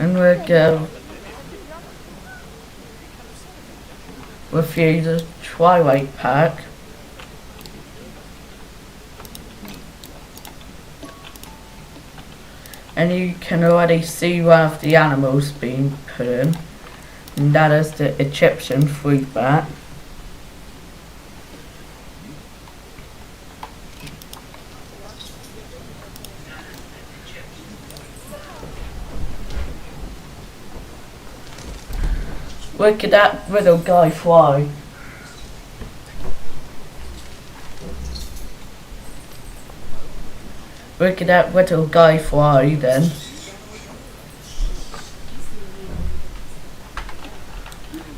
And we'll go with you the Twilight pack. And you can already see one of the animals being put in, and that is the Egyptian fruit bat. Look at that little guy fly. Look at that little guy fly then.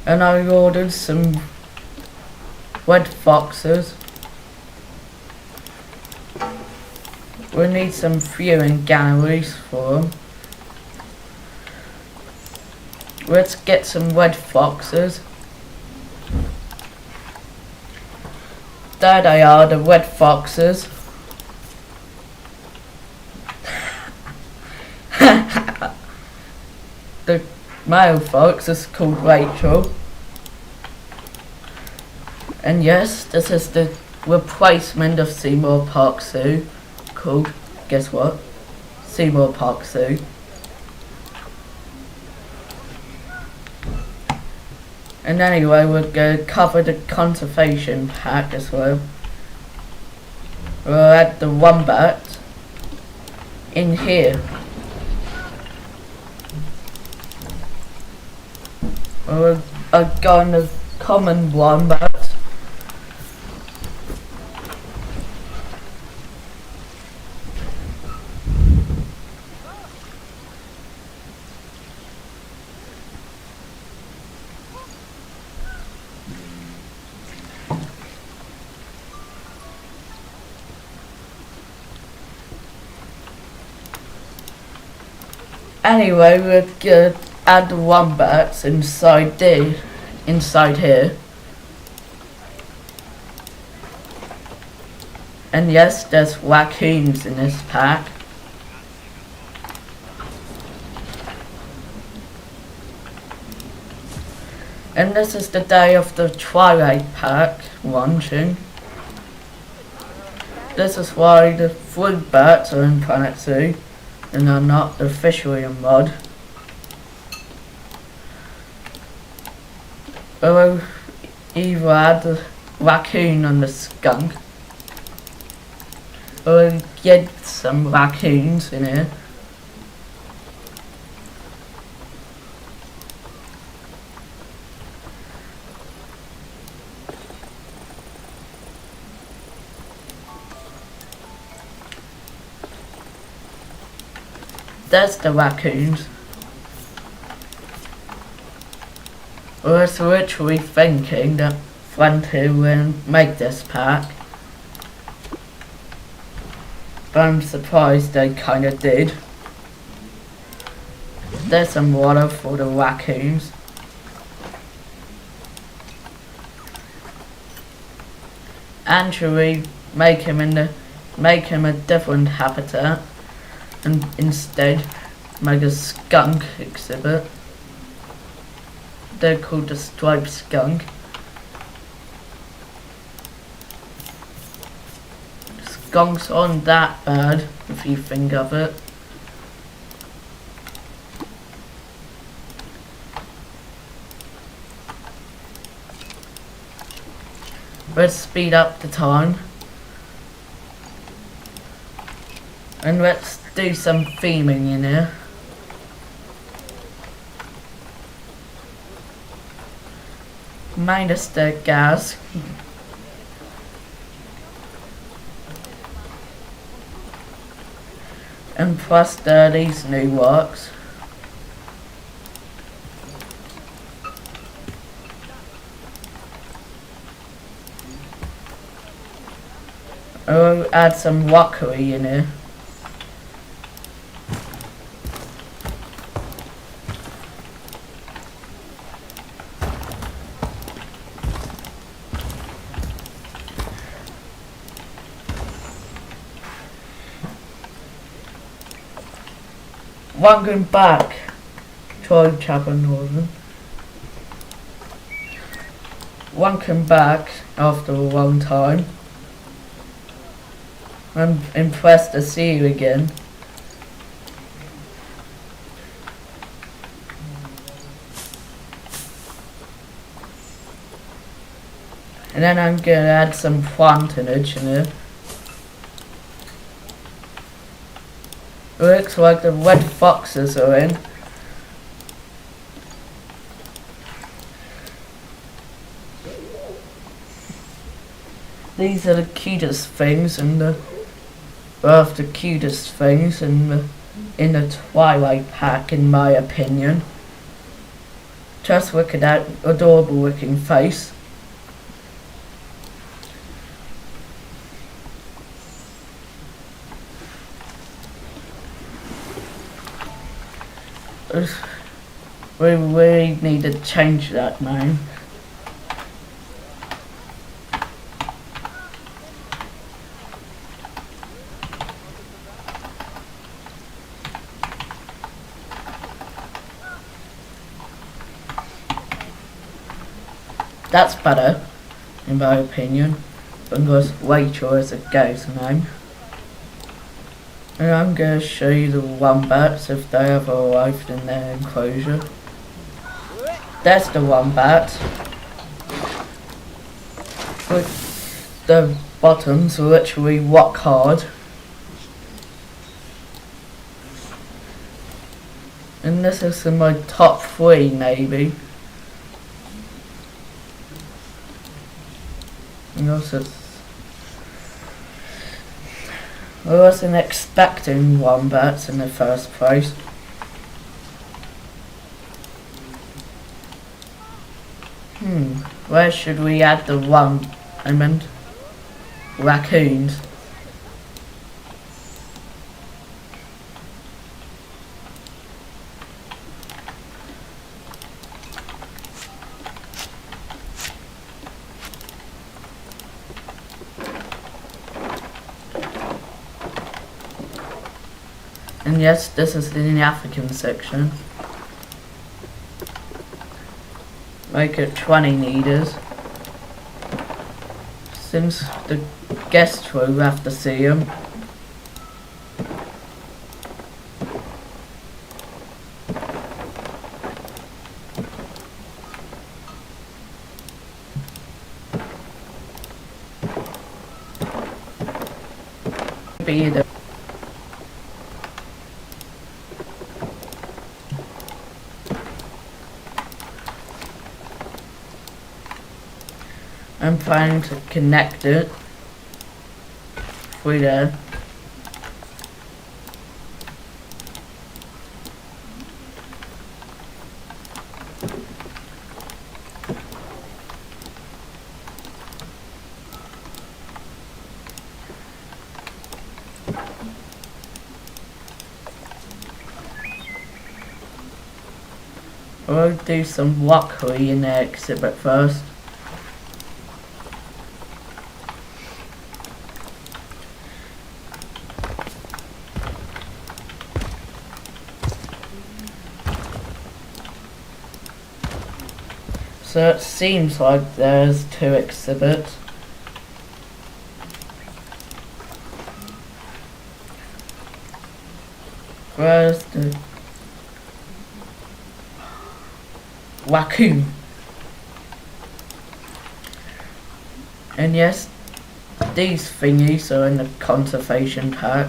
And I ordered some red foxes. We need some viewing galleries for them. Let's get some red foxes. There they are, the red foxes. The male fox is called Rachel. And yes, this is the replacement of Seymour Park Zoo, called, guess what? Seymour Park Zoo. And anyway, we're going to cover the conservation pack as well. We'll add the wombat in here. I've got the common wombat. Anyway, we're gonna add the wombats inside here. And yes, there's raccoons in this pack. And this is the day of the Twilight pack launching. This is why the fruit bats are in Planet Zoo and are not officially in mod. Or either add the raccoon and the skunk, or get some raccoons in here. There's the raccoons. I was literally thinking that Frontier will make this pack, but I'm surprised they kinda did. There's some water for the raccoons. And should we make him a different habitat and instead make a skunk exhibit? They're called the striped skunk. Skunks aren't that bad if you think of it. Let's speed up the time. And let's do some theming in here. Minus the gas. And plus these new works. I'll add some rockery in here. Welcome back Troy Chapel Northern. Welcome back after a long time. I'm impressed to see you again. And then I'm gonna add some frontage in it. Looks like the red foxes are in. These are the cutest things in the cutest things in the Twilight pack, in my opinion. Just look at that adorable looking face. We really need to change that name. That's better, in my opinion, because Rachel is a ghost name. And I'm going to show you the wombats if they have arrived in their enclosure. There's the wombat. With the bottoms literally rock hard. And this is in my top 3 maybe. And also, I wasn't expecting wombats in the first place. Where should we add the raccoons? And yes, this is in the African section. Make it 20 meters. Since the guests will have to see them. Be the I'm planning to connect it through there. I'll do some walkway in the exhibit first. So it seems like there's 2 exhibits. Where's the raccoon? And yes, these thingies are in the conservation pack.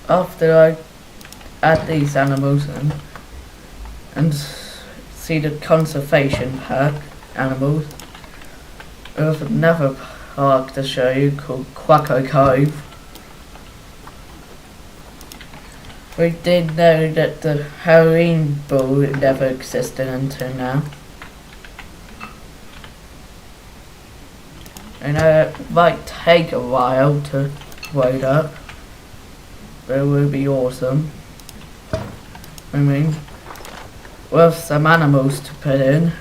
After I add these animals in and see the conservation pack animals, I have another park to show you called Quacko Cove. We did know that the Halloween ball never existed until now. I know it might take a while to load up, but it will be awesome. I mean, with some animals to put in.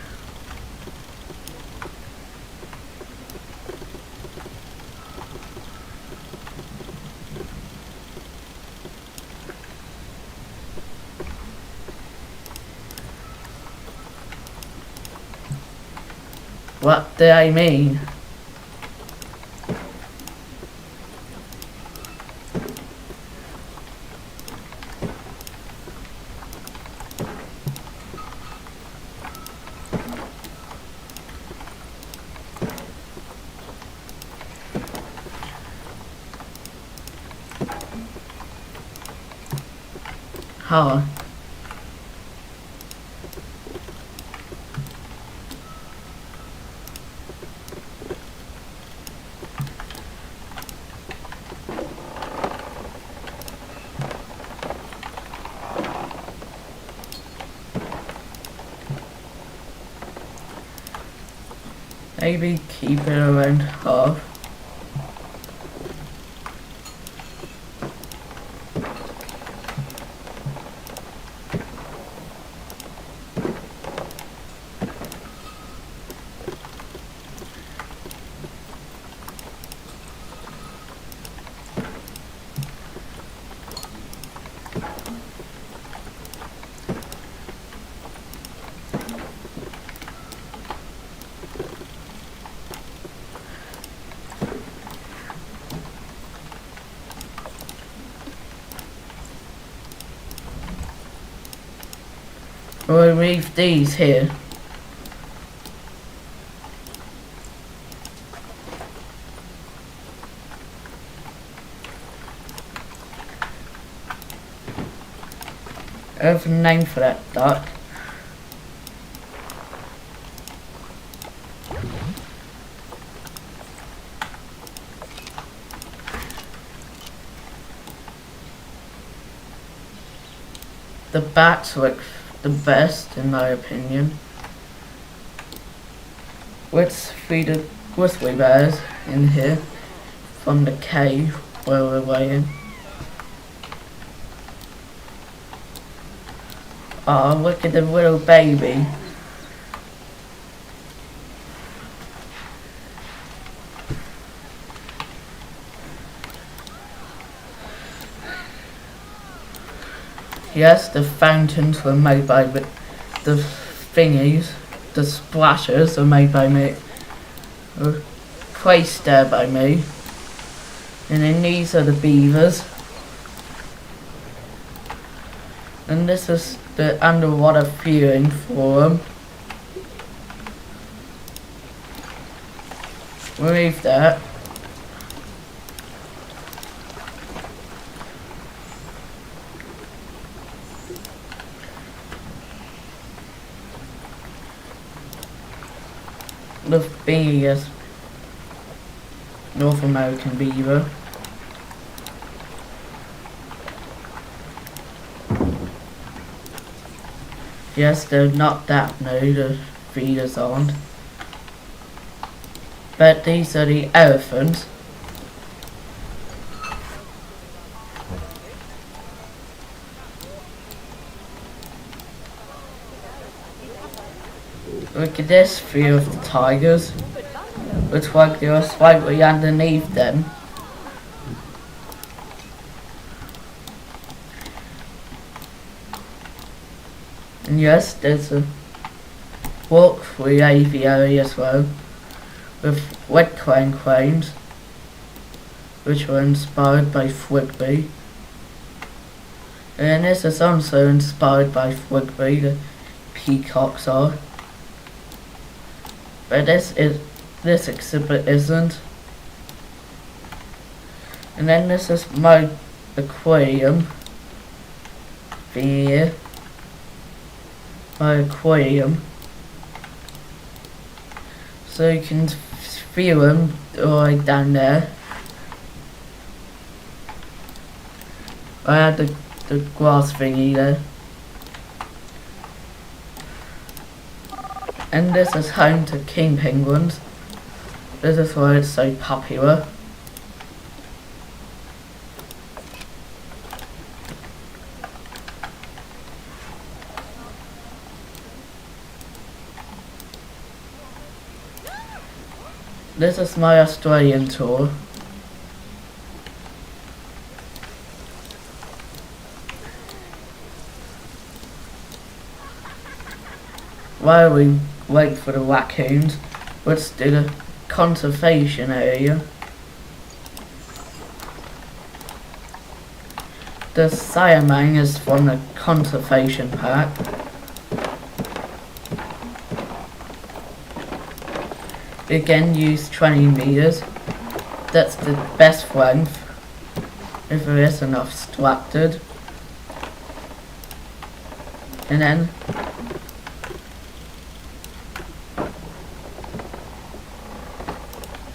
What do I mean? Huh? Maybe keep it around half. We'll leave these here. I have a name for that duck. The bats look the best in my opinion. Let's feed the grizzly bears in here from the cave where we're waiting. Oh, look at the little baby. Yes, the fountains were made by me. The thingies, the splashes are made by me. Placed there by me. And then these are the beavers. And this is the underwater viewing for them. Remove that. The biggest North American beaver. Yes, they're not that new, the feeders aren't. But these are the elephants. Look at this view of the tigers. Looks like they are slightly underneath them. And yes, there's a walk-free aviary as well, with wet cranes, which were inspired by Fligby. And this is also inspired by Fligby, the peacocks are. But this exhibit isn't. And then this is my aquarium here. My aquarium. So you can feel them right down there. I had the glass thingy there. And this is home to king penguins. This is why it's so popular. This is my Australian tour. While we wait for the raccoons, let's do the conservation area. The salmon is from the conservation pack. Again, use 20 meters. That's the best length if there is enough structured. And then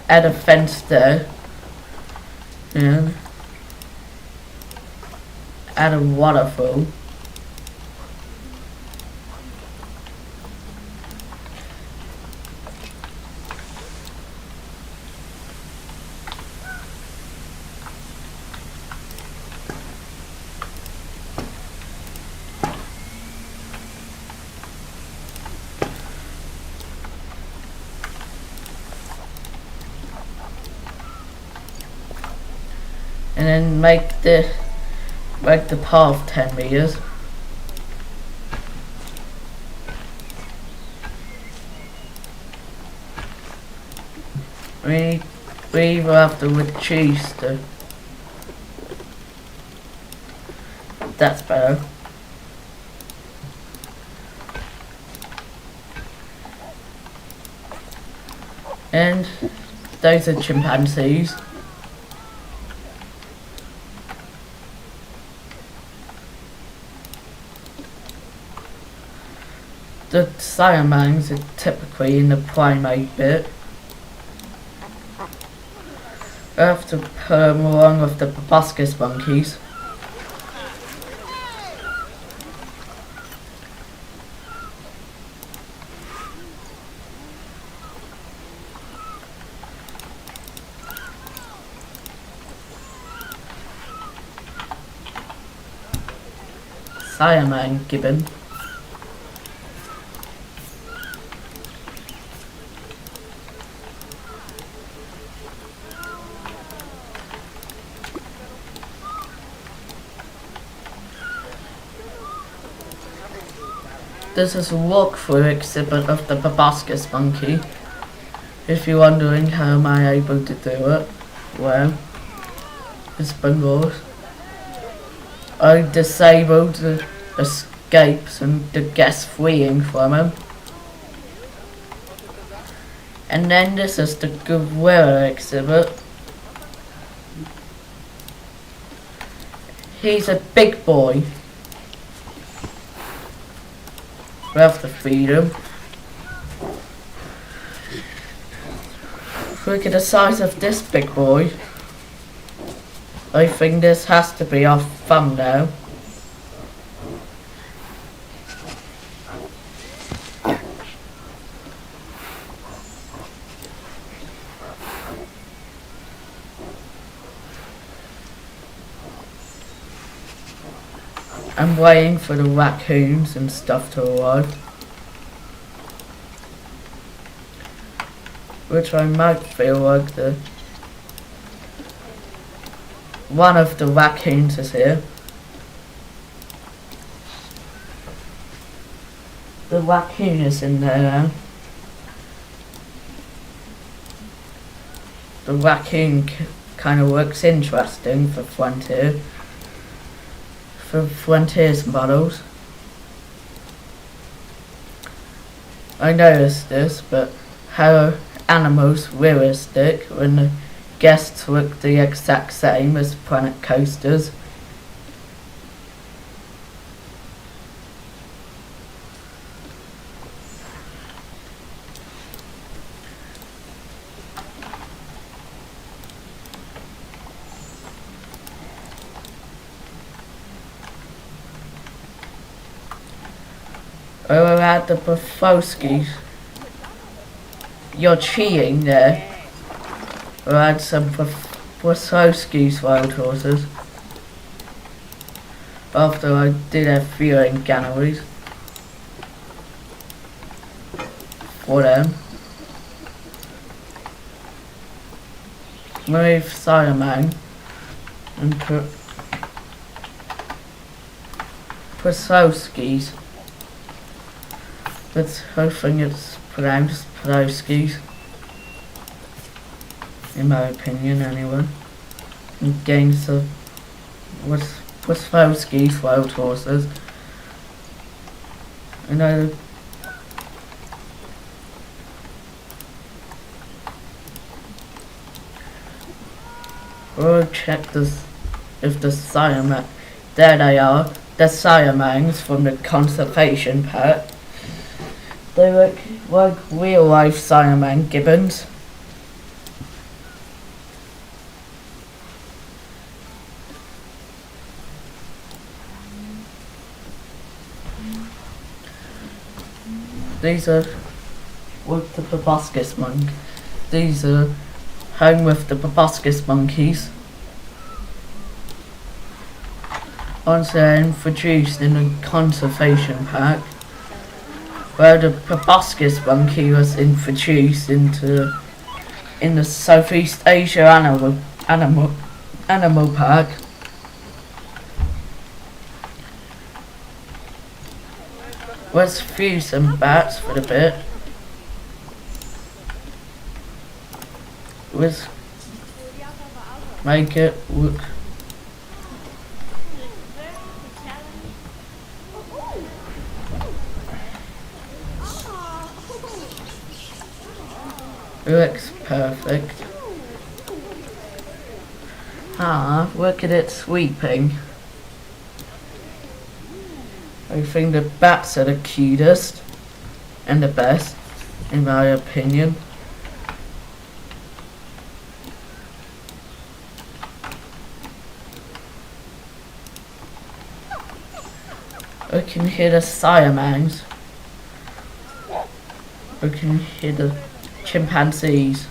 add a fence there. And add a waterfall. And then make the path 10 meters. We either have to reduce the. That's better. And those are chimpanzees. The salamanders are typically in the primate bit. I have to put them along with the proboscis monkeys. Salamander gibbon. This is a walkthrough exhibit of the proboscis monkey. If you're wondering how am I able to do it, well, it's been good. I disabled the escapes and the guests fleeing from him. And then this is the gorilla exhibit. He's a big boy. We have to feed him. Look at the size of this big boy. I think this has to be our thumbnail. I'm waiting for the raccoons and stuff to arrive. Which I might feel like one of the raccoons is here. The raccoon is in there now. The raccoon kind of looks interesting for Frontier. For Frontier's models. I noticed this, but how animals realistic when the guests look the exact same as Planet Coasters. Oh, at the Bofowskis. You're cheating there. We'll add some Wachowski's wild horses. After I did have viewing galleries for them. Move Siamang and put Wachowski's. But I think it's pronounced Wachowski's, in my opinion anyway. And gains the Wachowski's wild horses. I know we'll check this if the Siamang, there they are, the Siamangs from the conservation pack. They look like real life Siamang gibbons. These are with the proboscis monk. These are home with the proboscis monkeys. Once they're introduced in the conservation pack, where the proboscis monkey was introduced in the Southeast Asia animal pack. Let's fuse some bats for a bit. Let's make it look looks perfect. Look at it sweeping. I think the bats are the cutest and the best, in my opinion. I can hear the Siamangs. I can hear the chimpanzees.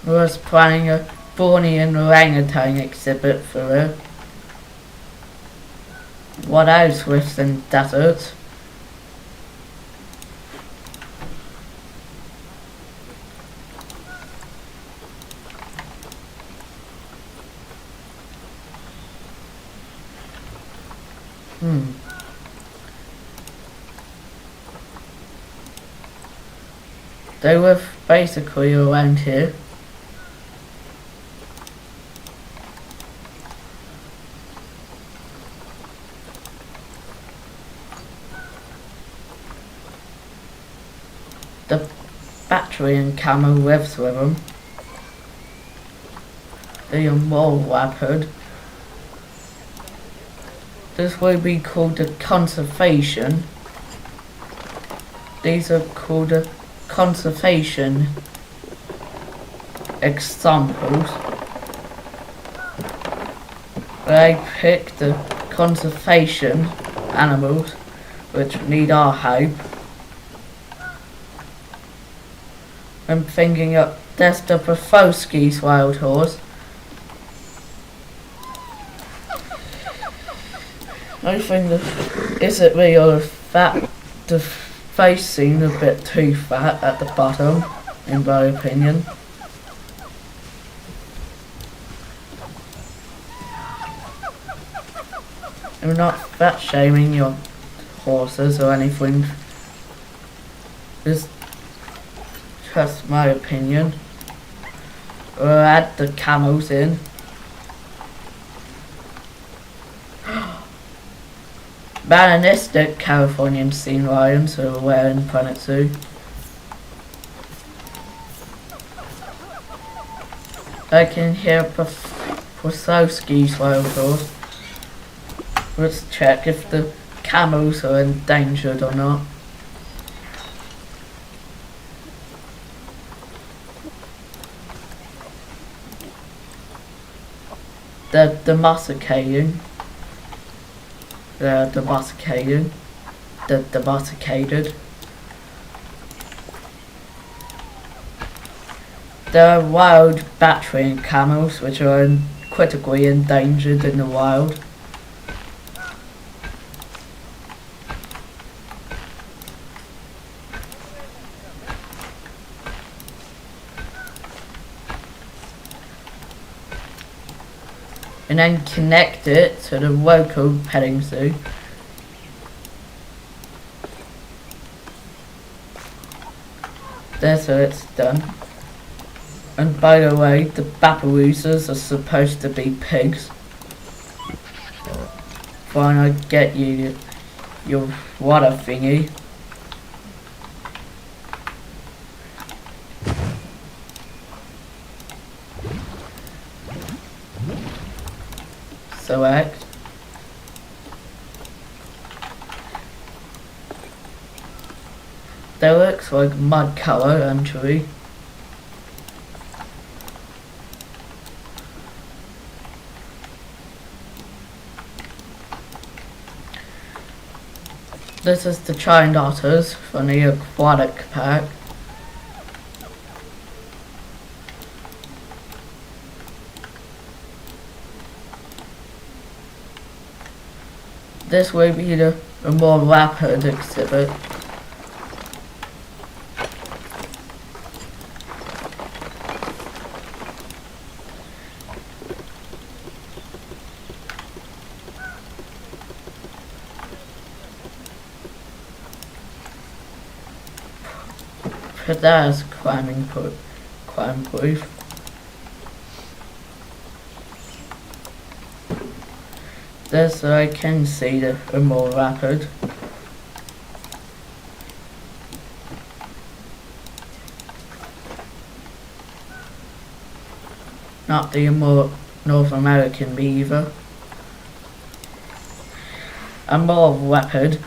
I was planning a Bornean orangutan exhibit for it. What else with in desert? They were basically around here. The battery and camera lives with them. They are more rapid. This will be called the conservation. These are called the conservation examples. I picked the conservation animals which need our help. I'm thinking of that's the Wachowski's wild horse. I think that is it real fat? The face seemed a bit too fat at the bottom, in my opinion. I'm not fat shaming your horses or anything. It's just my opinion. We'll add the camels in. Balanistic Californian sea lions who are wearing planet suit. I can hear Wachowski's wild horse. Let's check if the camels are endangered or not. They're domesticating. They're domesticated. They're domesticated. There are wild Bactrian camels which are critically endangered in the wild. And then connect it to the local petting zoo. That's how it's done. And by the way, the Baparoosas are supposed to be pigs. Fine, I get you your water thingy. Select. That looks like mud colour actually. This is the giant otters from the aquatic pack. This will be a more rapid exhibit. But that is crime proof. This I can see the more rapid. Not the more North American beaver. A more rapid.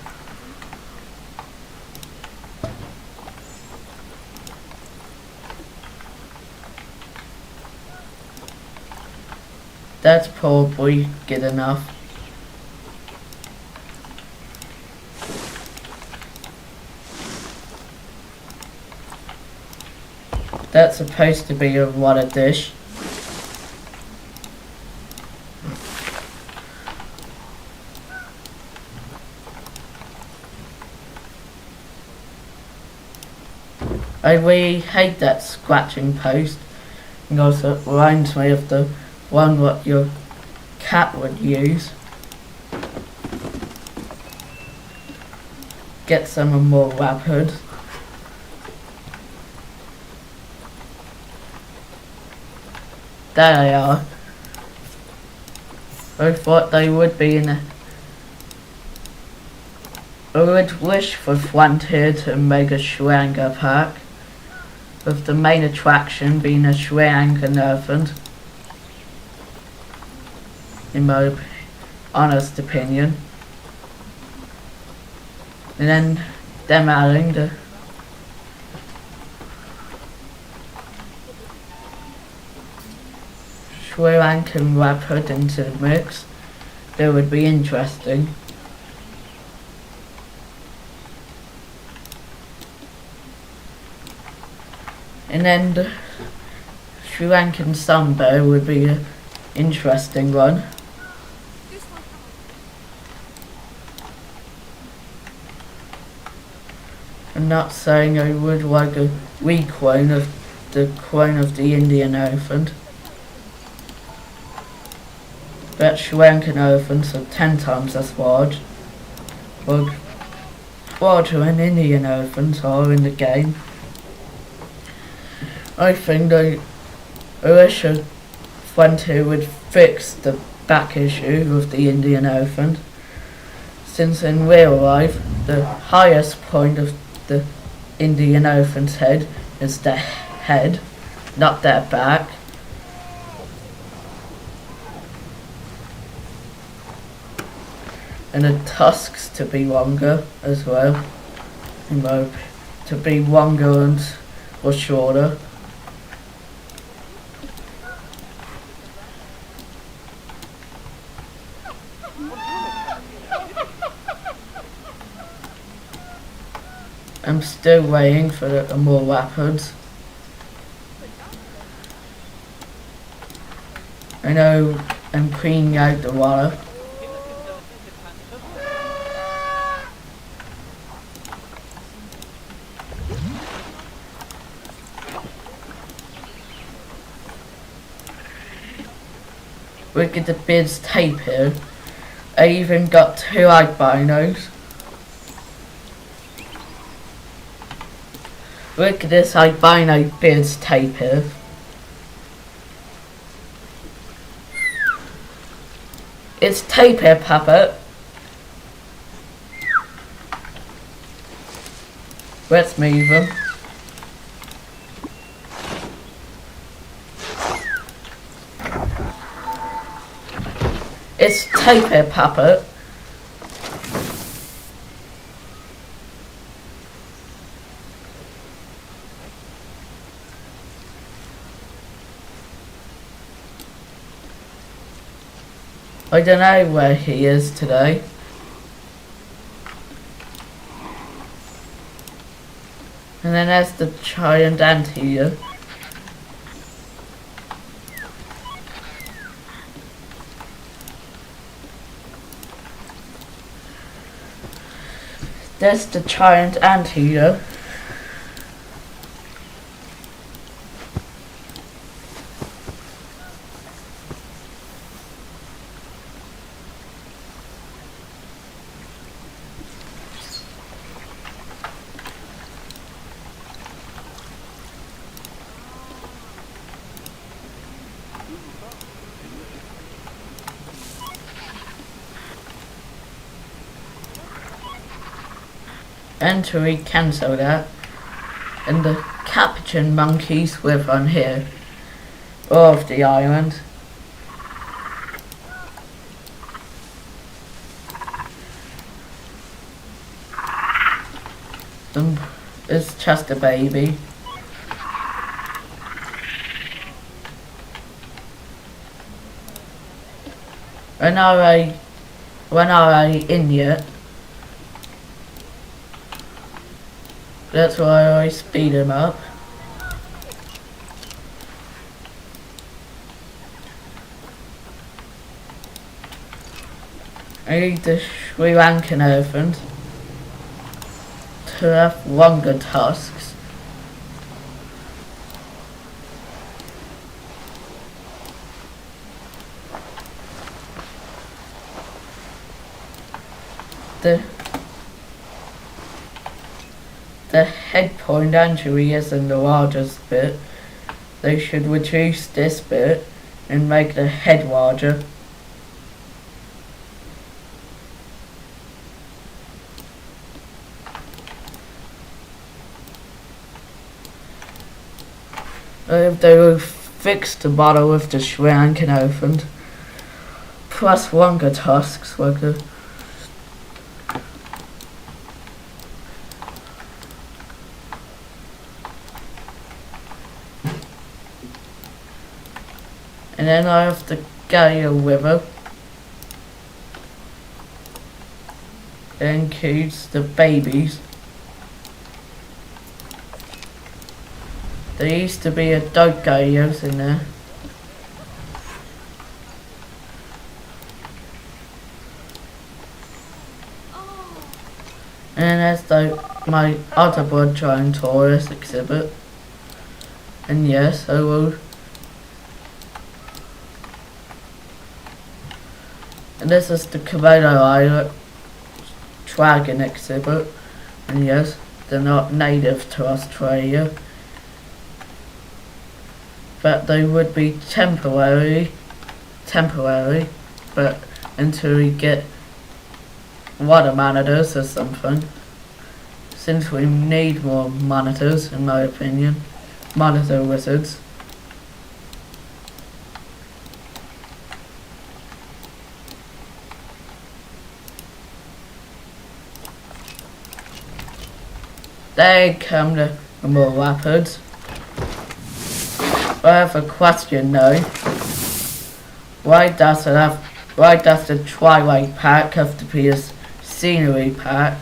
That's probably good enough. That's supposed to be a water dish. I really hate that scratching post because it reminds me of the one what your cat would use. Get some more rapid. There they are. I thought they would be in a... I would wish for Frontier to make a Sri Lanka pack, with the main attraction being a Sri Lankan elephant, in my honest opinion. And then them adding the Sri Lankan leopard into the mix, that would be interesting. And then the Sri Lankan sun bear would be an interesting one. I'm not saying I would like a reclone of the clone of the Indian elephant, but Sri Lankan elephants are 10 times as large, like larger than Indian elephants are in the game. I think I wish a Frontier would fix the back issue of the Indian elephant, since in real life the highest point of the Indian elephant's head is their head, not their back. And the tusks to be longer as well, to be longer and or shorter. I'm still waiting for the more rapids. I know I'm cleaning out the water. Look at the bird's tape here. I even got 2 albinos. Look at this albino bird's tape here. It's tape here, Papa. Let's move him. It's tape here, Papa. I don't know where he is today. And then there's the giant ant here. There's the giant ant here. And to cancel that, and the capuchin monkeys live on here, off the island. It's just a baby. When are I in yet? That's why I speed him up. I need the Sri Lankan elephant to have longer tusks. The head point actually isn't the largest bit. They should reduce this bit and make the head larger. If they will fix the bottle with the Sri Lankan elephant, plus longer tusks like the and then I have the Gaia River. It includes the babies. There used to be a dog Gaias in there. And there's my other blood giant Taurus exhibit. And yes, I will. And this is the Komodo Island dragon exhibit. And yes, they're not native to Australia, but they would be temporary, but until we get water monitors or something, since we need more monitors, in my opinion, monitor wizards. They come to more rapids. I have a question though. Why does the Twilight pack have to be a scenery pack?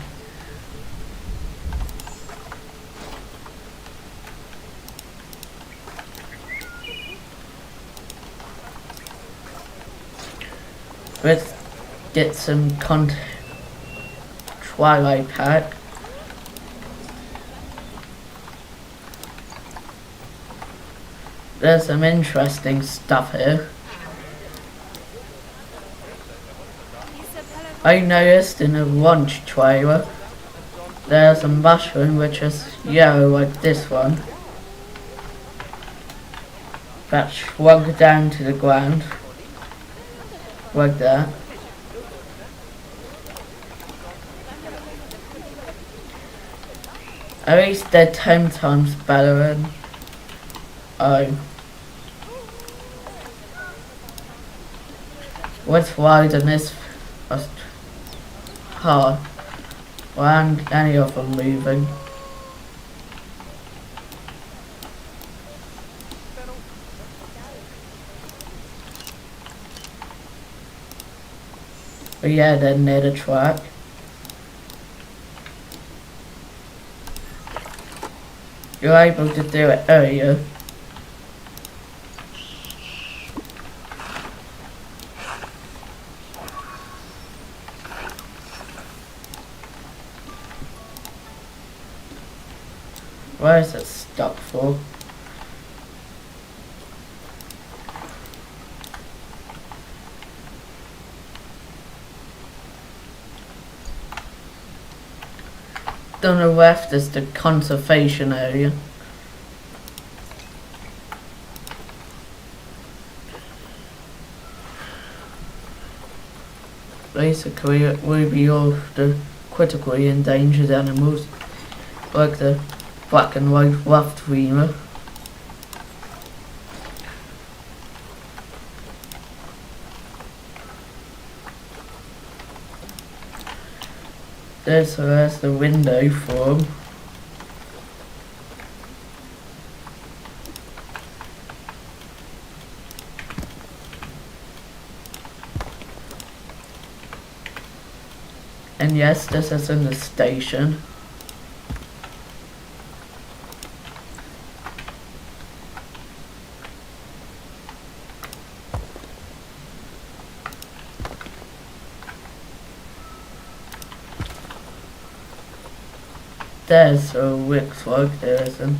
let's get some Twilight pack. There's some interesting stuff here. I noticed in a launch trailer there's a mushroom which is yellow like this one that shrunk down to the ground like that. At least they're 10 times better than what's wide in this was hard. And any of them moving. But yeah, they're near the track. You're able to do it earlier. Where is it stuck for? On the left is the conservation area. Basically it will be all the critically endangered animals, like the black and white ruffed lemur. There's the window for them. And yes, this is in the station. There's a looks like there isn't.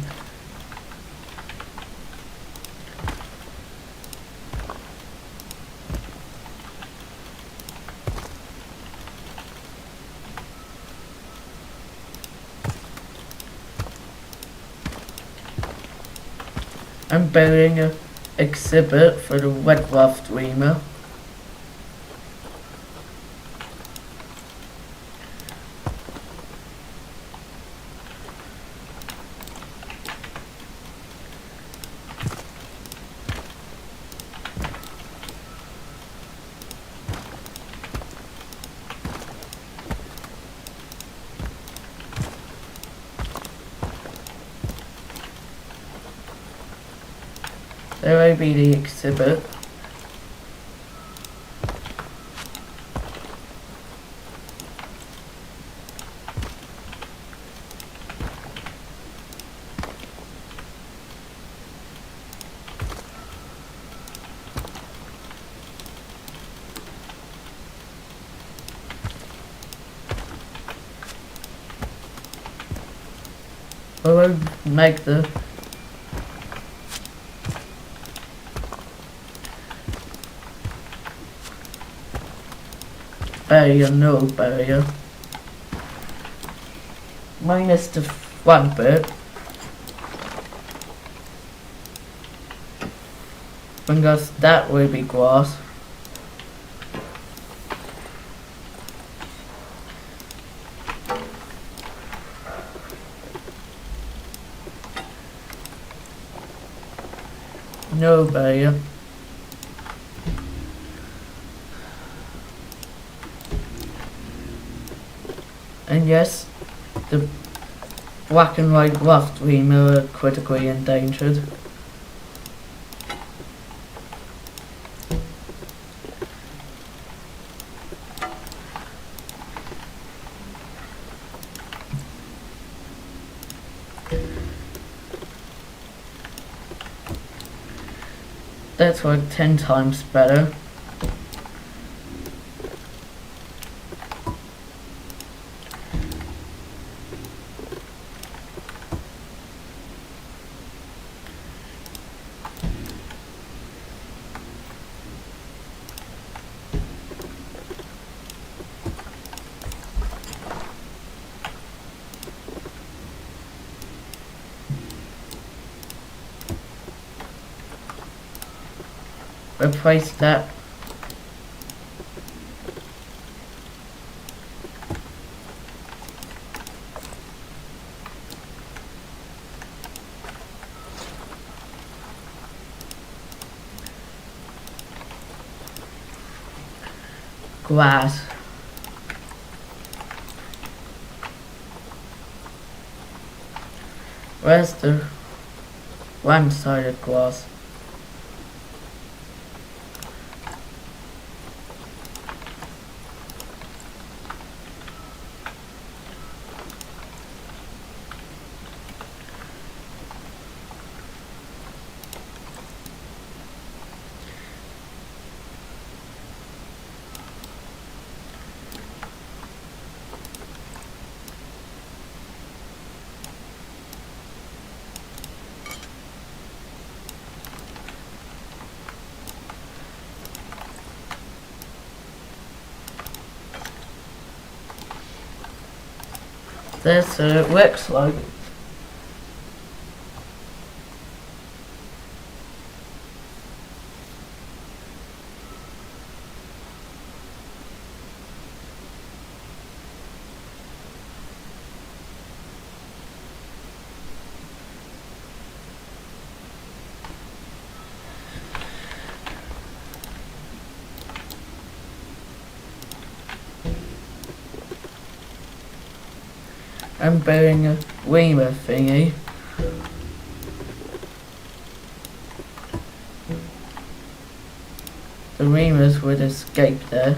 I'm building an exhibit for the wet ruffed lemur. There will be the exhibit. I will make the barrier no barrier. Minus the front bit. Because that will be grass. No barrier. And yes, the black and white ruffed lemur are critically endangered. That's like 10 times better. replace that. Glass. Where's the one-sided glass? This looks like. I'm building a reamer thingy. The reamers would escape there.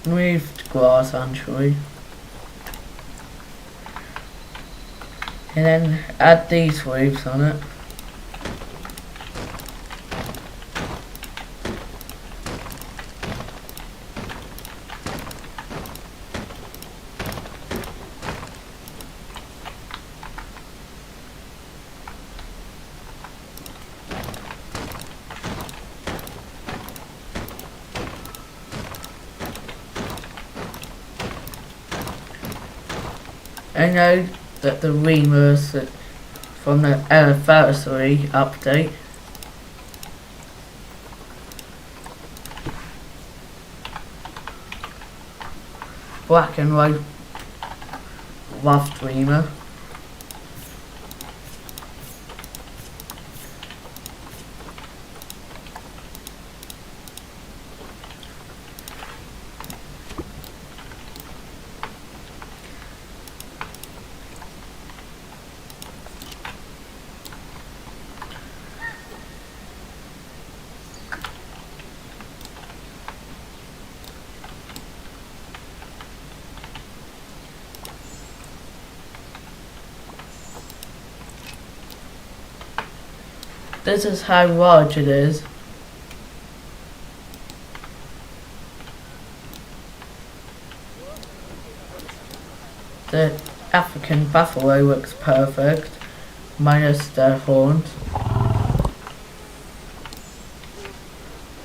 Moved glass actually, and then add these waves on it. I know that the reamers from the anniversary update black and white rough reamer. This is how large it is. The African buffalo looks perfect, minus their horns.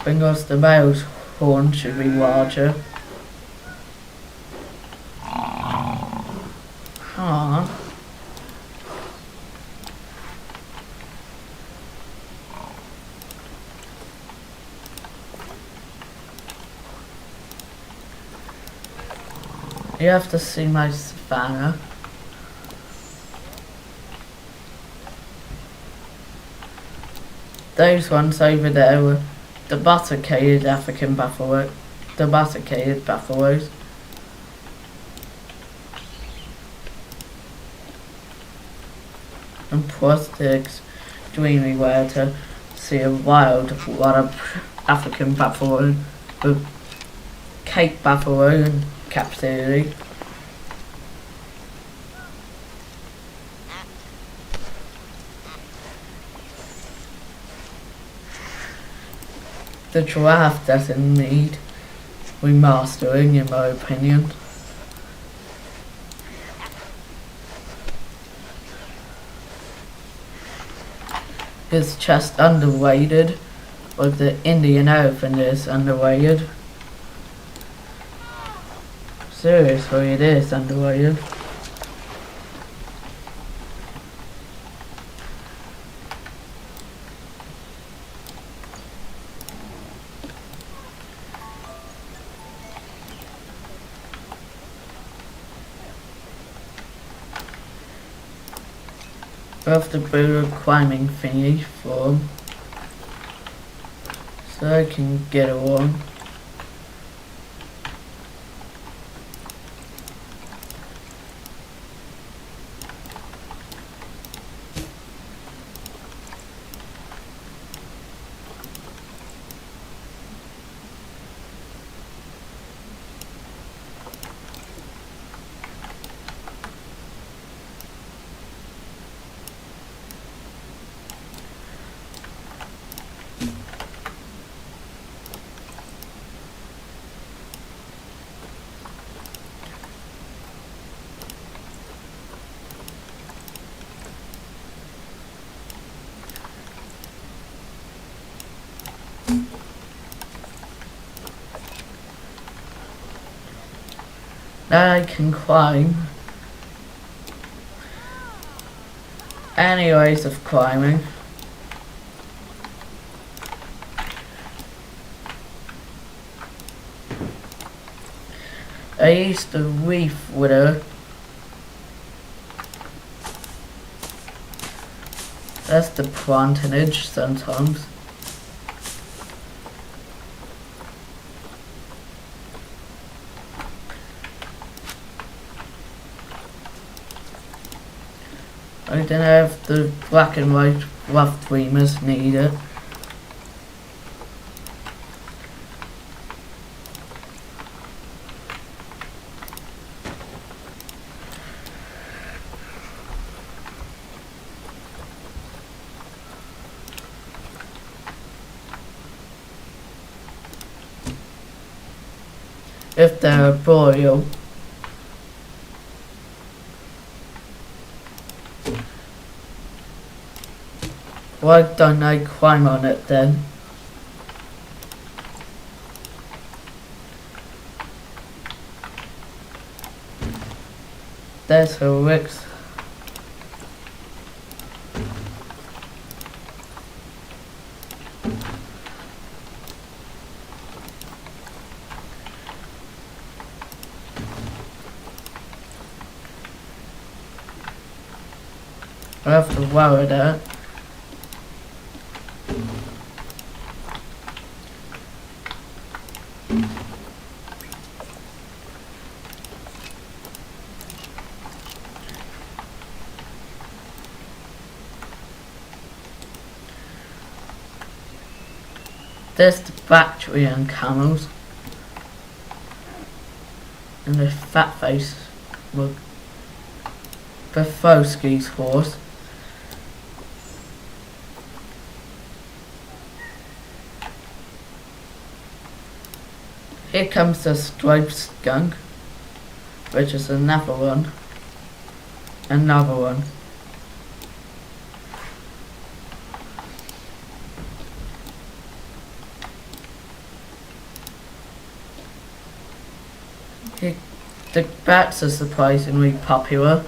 Because the male's horn should be larger. You have to see my savannah. Those ones over there were the domesticated African buffalo, domesticated buffaloes. And plus the extremely rare to see a wild African buffalo with Cape buffalo in captivity. The giraffe doesn't need remastering, in my opinion. It's just underrated, but the Indian elephant is underrated. Seriously, it is underrated. I have to build a climbing thingy for him, so I can get along. Now I can climb. Any ways of climbing. I used to reef with her. That's the advantage sometimes. I don't have the black and white rough dreamers neither. If they're arboreal. Why don't I climb on it then? There's her wicks. I have to worry that. There's the battery and camels. And the fat face with Befosky's horse. Here comes the striped skunk, which is another one. Another one. The bats are surprisingly popular.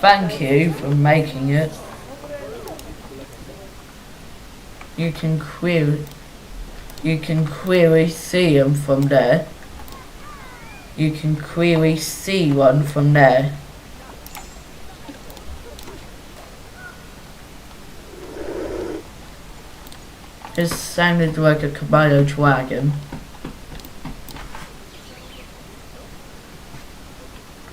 Thank you for making it. You can query You can query see them from there. You can query see one from there. This sounded like a Komodo dragon.